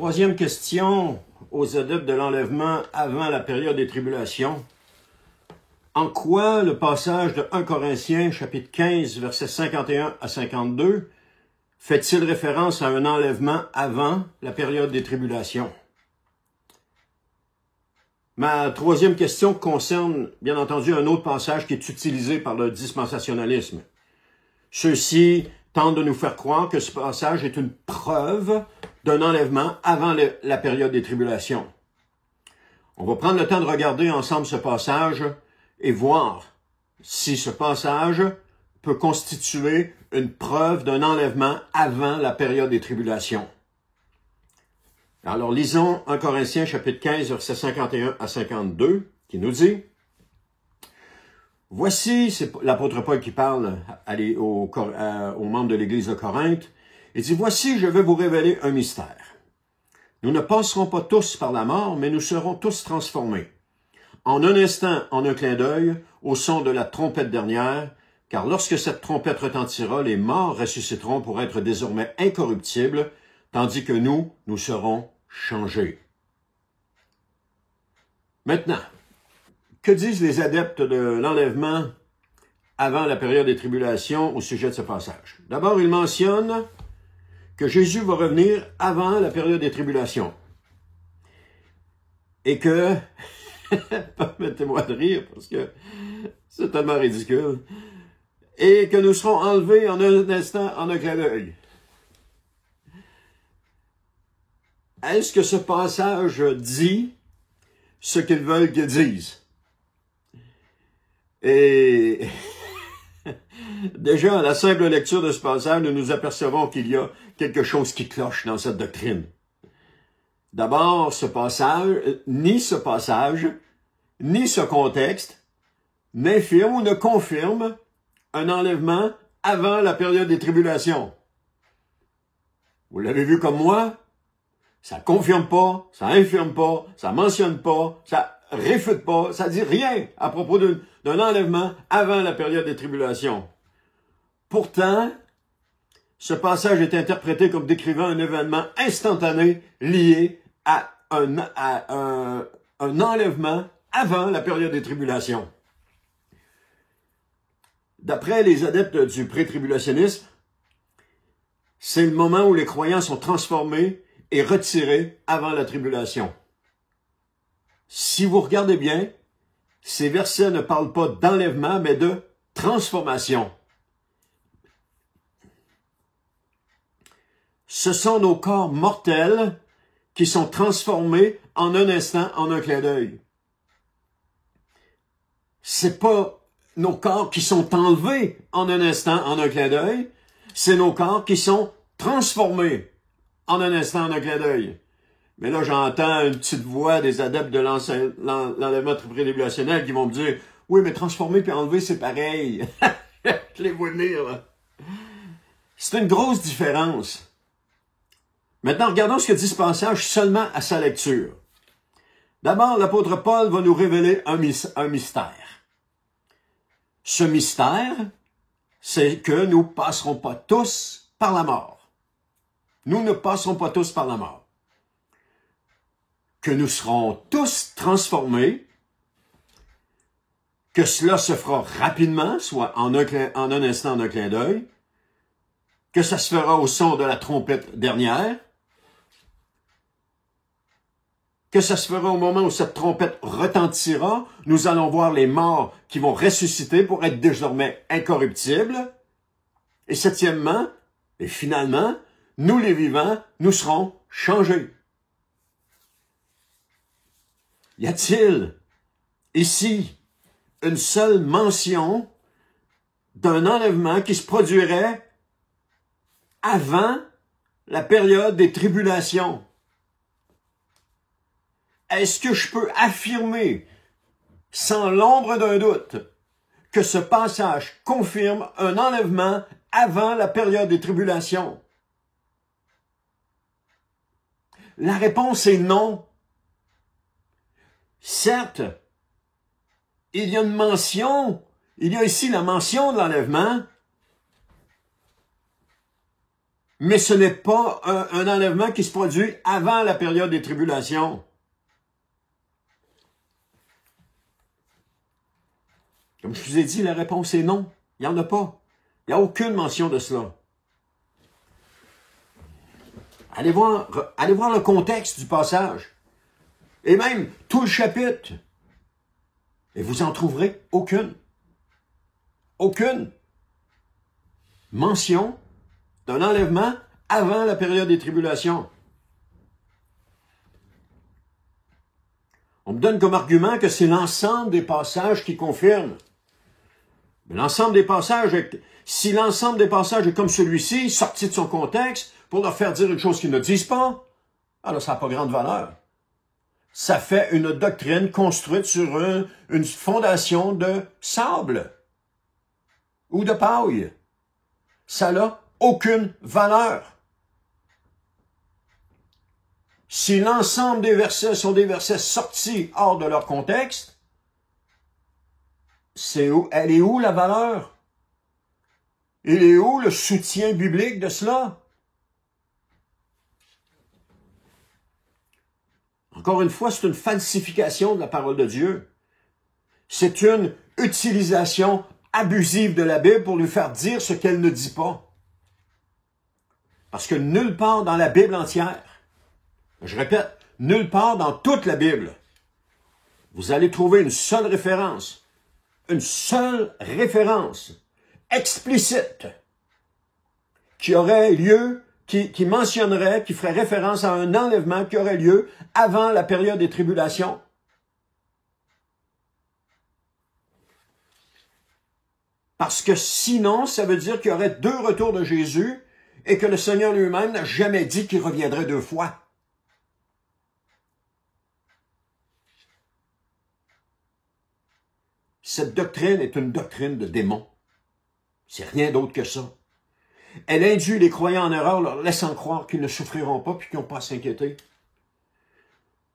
Troisième question aux adeptes de l'enlèvement avant la période des tribulations. En quoi le passage de 1 Corinthiens, chapitre 15, versets 51 à 52, fait-il référence à un enlèvement avant la période des tribulations? Ma troisième question concerne, bien entendu, un autre passage qui est utilisé par le dispensationalisme. Ceux-ci tentent de nous faire croire que ce passage est une preuve d'un enlèvement avant la période des tribulations. On va prendre le temps de regarder ensemble ce passage et voir si ce passage peut constituer une preuve d'un enlèvement avant la période des tribulations. Alors, lisons 1 Corinthiens, chapitre 15, versets 51 à 52, qui nous dit: « Voici, c'est l'apôtre Paul qui parle aux membres de l'Église de Corinthe, il dit, « Voici, je vais vous révéler un mystère. Nous ne passerons pas tous par la mort, mais nous serons tous transformés. En un instant, en un clin d'œil, au son de la trompette dernière, car lorsque cette trompette retentira, les morts ressusciteront pour être désormais incorruptibles, tandis que nous serons changés. » Maintenant, que disent les adeptes de l'enlèvement avant la période des tribulations au sujet de ce passage? D'abord, ils mentionnent que Jésus va revenir avant la période des tribulations. Et que, permettez-moi de rire parce que c'est tellement ridicule, et que nous serons enlevés en un instant, en un clin d'œil. Est-ce que ce passage dit ce qu'ils veulent qu'ils disent? Et déjà, à la simple lecture de ce passage, nous nous apercevons qu'il y a quelque chose qui cloche dans cette doctrine. D'abord, ni ce contexte, n'infirme ou ne confirme un enlèvement avant la période des tribulations. Vous l'avez vu comme moi? Ça confirme pas, ça infirme pas, ça mentionne pas, ça réfute pas, ça dit rien à propos d'un enlèvement avant la période des tribulations. Pourtant, ce passage est interprété comme décrivant un événement instantané lié à un enlèvement avant la période des tribulations. D'après les adeptes du pré-tribulationnisme, c'est le moment où les croyants sont transformés et retirés avant la tribulation. Si vous regardez bien, ces versets ne parlent pas d'enlèvement, mais de transformation. Ce sont nos corps mortels qui sont transformés en un instant, en un clin d'œil. C'est pas nos corps qui sont enlevés en un instant, en un clin d'œil, c'est nos corps qui sont transformés en un instant, en un clin d'œil. Mais là, j'entends une petite voix des adeptes de l'enlèvement pré-tribulationnel qui vont me dire « Oui, mais transformer puis enlever, c'est pareil. » Je les vois venir, là. C'est une grosse différence. Maintenant, regardons ce que dit ce passage seulement à sa lecture. D'abord, l'apôtre Paul va nous révéler un mystère. Ce mystère, c'est que nous ne passerons pas tous par la mort. Nous ne passerons pas tous par la mort. Que nous serons tous transformés, que cela se fera rapidement, soit en un instant, en un clin d'œil, que ça se fera au son de la trompette dernière, que ça se fera au moment où cette trompette retentira, nous allons voir les morts qui vont ressusciter pour être désormais incorruptibles. Et septièmement, et finalement, nous les vivants, nous serons changés. Y a-t-il ici une seule mention d'un enlèvement qui se produirait avant la période des tribulations? Est-ce que je peux affirmer, sans l'ombre d'un doute, que ce passage confirme un enlèvement avant la période des tribulations? La réponse est non. Certes, il y a une mention, il y a ici la mention de l'enlèvement, Mais ce n'est pas un enlèvement qui se produit avant la période des tribulations. Comme je vous ai dit, la réponse est non. Il n'y en a pas. Il n'y a aucune mention de cela. Allez voir le contexte du passage. Et même tout le chapitre. Et vous en trouverez aucune. Aucune mention d'un enlèvement avant la période des tribulations. On me donne comme argument que c'est l'ensemble des passages qui confirment. Mais l'ensemble des passages, si l'ensemble des passages est comme celui-ci, sorti de son contexte, pour leur faire dire une chose qu'ils ne disent pas, alors ça n'a pas grande valeur. Ça fait une doctrine construite sur une fondation de sable ou de paille. Ça n'a aucune valeur. Si l'ensemble des versets sont des versets sortis hors de leur contexte, elle est où la valeur? Il est où le soutien biblique de cela? Encore une fois, c'est une falsification de la parole de Dieu. C'est une utilisation abusive de la Bible pour lui faire dire ce qu'elle ne dit pas. Parce que nulle part dans la Bible entière, je répète, nulle part dans toute la Bible, vous allez trouver une seule référence explicite qui aurait lieu, qui mentionnerait, qui ferait référence à un enlèvement qui aurait lieu avant la période des tribulations. Parce que sinon, ça veut dire qu'il y aurait 2 retours de Jésus et que le Seigneur lui-même n'a jamais dit qu'il reviendrait 2 fois. Cette doctrine est une doctrine de démon. C'est rien d'autre que ça. Elle induit les croyants en erreur, leur laissant croire qu'ils ne souffriront pas puis qu'ils n'ont pas à s'inquiéter.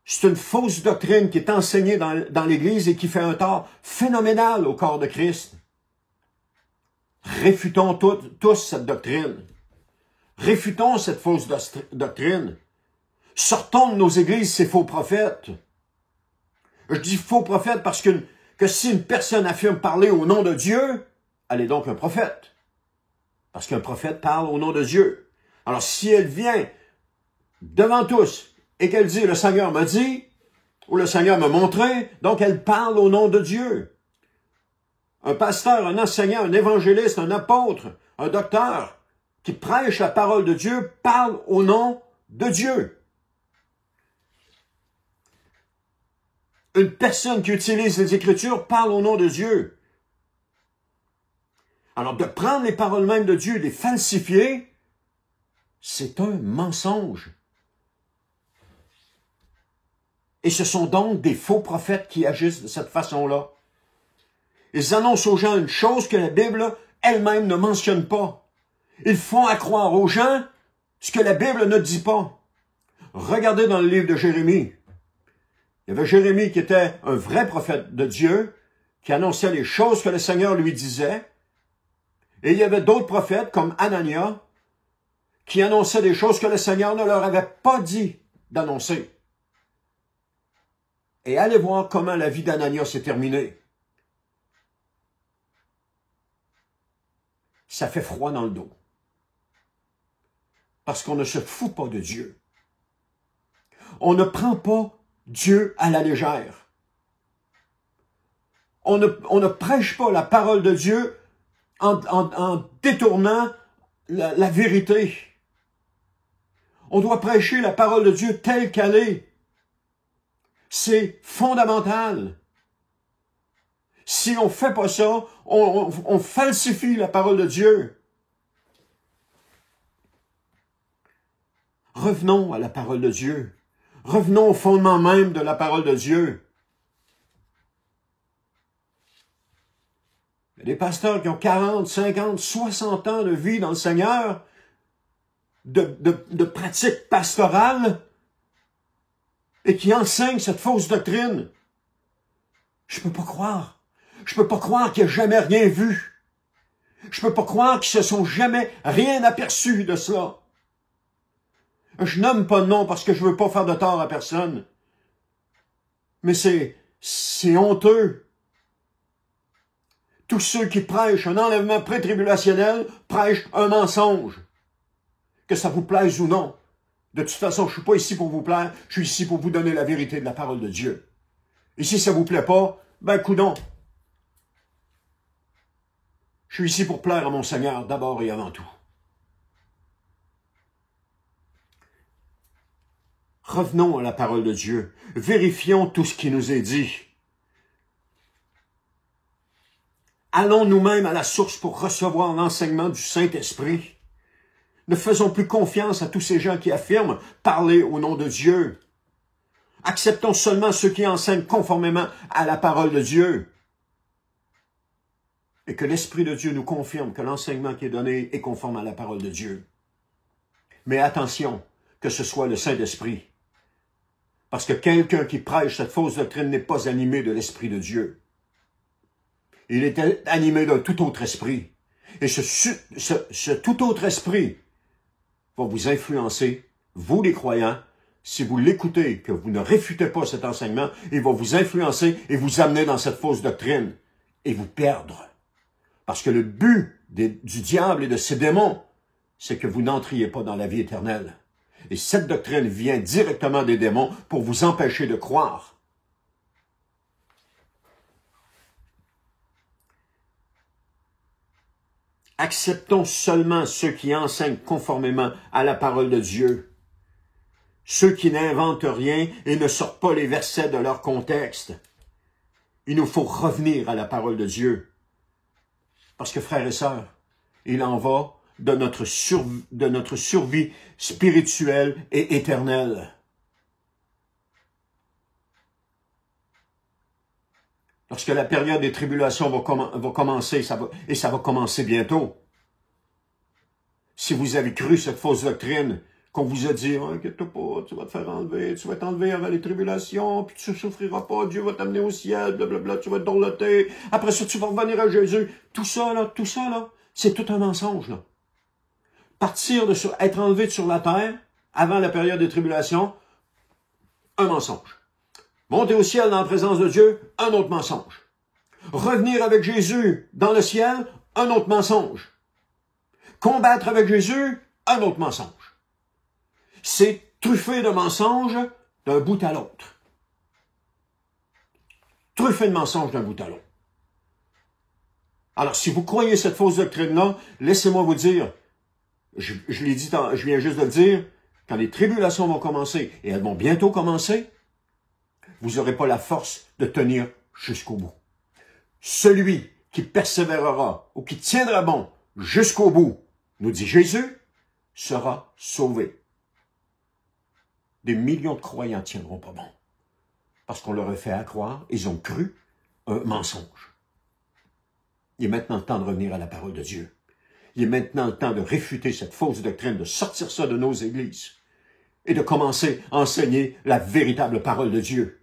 C'est une fausse doctrine qui est enseignée dans l'Église et qui fait un tort phénoménal au corps de Christ. Réfutons tous cette doctrine. Réfutons cette fausse doctrine. Sortons de nos églises ces faux prophètes. Je dis faux prophètes parce que si une personne affirme parler au nom de Dieu, elle est donc un prophète. Parce qu'un prophète parle au nom de Dieu. Alors si elle vient devant tous et qu'elle dit « le Seigneur m'a dit » ou « le Seigneur m'a montré », donc elle parle au nom de Dieu. Un pasteur, un enseignant, un évangéliste, un apôtre, un docteur qui prêche la parole de Dieu parle au nom de Dieu. Une personne qui utilise les Écritures parle au nom de Dieu. Alors, de prendre les paroles mêmes de Dieu et les falsifier, c'est un mensonge. Et ce sont donc des faux prophètes qui agissent de cette façon-là. Ils annoncent aux gens une chose que la Bible elle-même ne mentionne pas. Ils font à croire aux gens ce que la Bible ne dit pas. Regardez dans le livre de Jérémie. Il y avait Jérémie qui était un vrai prophète de Dieu, qui annonçait les choses que le Seigneur lui disait. Et il y avait d'autres prophètes, comme Anania, qui annonçaient des choses que le Seigneur ne leur avait pas dit d'annoncer. Et allez voir comment la vie d'Anania s'est terminée. Ça fait froid dans le dos. Parce qu'on ne se fout pas de Dieu. On ne prend pas Dieu à la légère. On ne prêche pas la parole de Dieu en détournant la vérité. On doit prêcher la parole de Dieu telle qu'elle est. C'est fondamental. Si on ne fait pas ça, on falsifie la parole de Dieu. Revenons à la parole de Dieu. Revenons au fondement même de la parole de Dieu. Il y a des pasteurs qui ont 40, 50, 60 ans de vie dans le Seigneur, de pratique pastorale, et qui enseignent cette fausse doctrine. Je peux pas croire. Je peux pas croire qu'ils n'aient jamais rien vu. Je peux pas croire qu'ils se sont jamais rien aperçus de cela. Je nomme pas de nom parce que je veux pas faire de tort à personne. Mais c'est honteux. Tous ceux qui prêchent un enlèvement pré-tribulationnel prêchent un mensonge. Que ça vous plaise ou non. De toute façon, je suis pas ici pour vous plaire, je suis ici pour vous donner la vérité de la parole de Dieu. Et si ça vous plaît pas, ben coudonc. Je suis ici pour plaire à mon Seigneur d'abord et avant tout. Revenons à la parole de Dieu. Vérifions tout ce qui nous est dit. Allons nous-mêmes à la source pour recevoir l'enseignement du Saint-Esprit. Ne faisons plus confiance à tous ces gens qui affirment parler au nom de Dieu. Acceptons seulement ceux qui enseignent conformément à la parole de Dieu. Et que l'Esprit de Dieu nous confirme que l'enseignement qui est donné est conforme à la parole de Dieu. Mais attention, que ce soit le Saint-Esprit. Parce que quelqu'un qui prêche cette fausse doctrine n'est pas animé de l'Esprit de Dieu. Il est animé d'un tout autre esprit. Et ce tout autre esprit va vous influencer, vous les croyants, si vous l'écoutez, que vous ne réfutez pas cet enseignement, il va vous influencer et vous amener dans cette fausse doctrine et vous perdre. Parce que le but du diable et de ses démons, c'est que vous n'entriez pas dans la vie éternelle. Et cette doctrine vient directement des démons pour vous empêcher de croire. Acceptons seulement ceux qui enseignent conformément à la parole de Dieu. Ceux qui n'inventent rien et ne sortent pas les versets de leur contexte. Il nous faut revenir à la parole de Dieu. Parce que, frères et sœurs, il en va de notre survie spirituelle et éternelle. Lorsque la période des tribulations va commencer, ça va commencer bientôt. Si vous avez cru cette fausse doctrine, qu'on vous a dit, oh, inquiète-toi pas, tu vas te faire enlever, tu vas t'enlever avant les tribulations, puis tu ne souffriras pas, Dieu va t'amener au ciel, blablabla, tu vas te dorloter, après ça tu vas revenir à Jésus. Tout ça là, c'est tout un mensonge, là. Être enlevé sur la terre, avant la période des tribulations, un mensonge. Monter au ciel dans la présence de Dieu, un autre mensonge. Revenir avec Jésus dans le ciel, un autre mensonge. Combattre avec Jésus, un autre mensonge. C'est truffé de mensonges d'un bout à l'autre. Truffé de mensonges d'un bout à l'autre. Alors, si vous croyez cette fausse doctrine-là, laissez-moi vous dire, je l'ai dit, je viens juste de le dire, quand les tribulations vont commencer, et elles vont bientôt commencer, vous n'aurez pas la force de tenir jusqu'au bout. Celui qui persévérera ou qui tiendra bon jusqu'au bout, nous dit Jésus, sera sauvé. Des millions de croyants ne tiendront pas bon. Parce qu'on leur a fait accroire, ils ont cru un mensonge. Il est maintenant le temps de revenir à la parole de Dieu. Il est maintenant le temps de réfuter cette fausse doctrine, de sortir ça de nos églises et de commencer à enseigner la véritable parole de Dieu.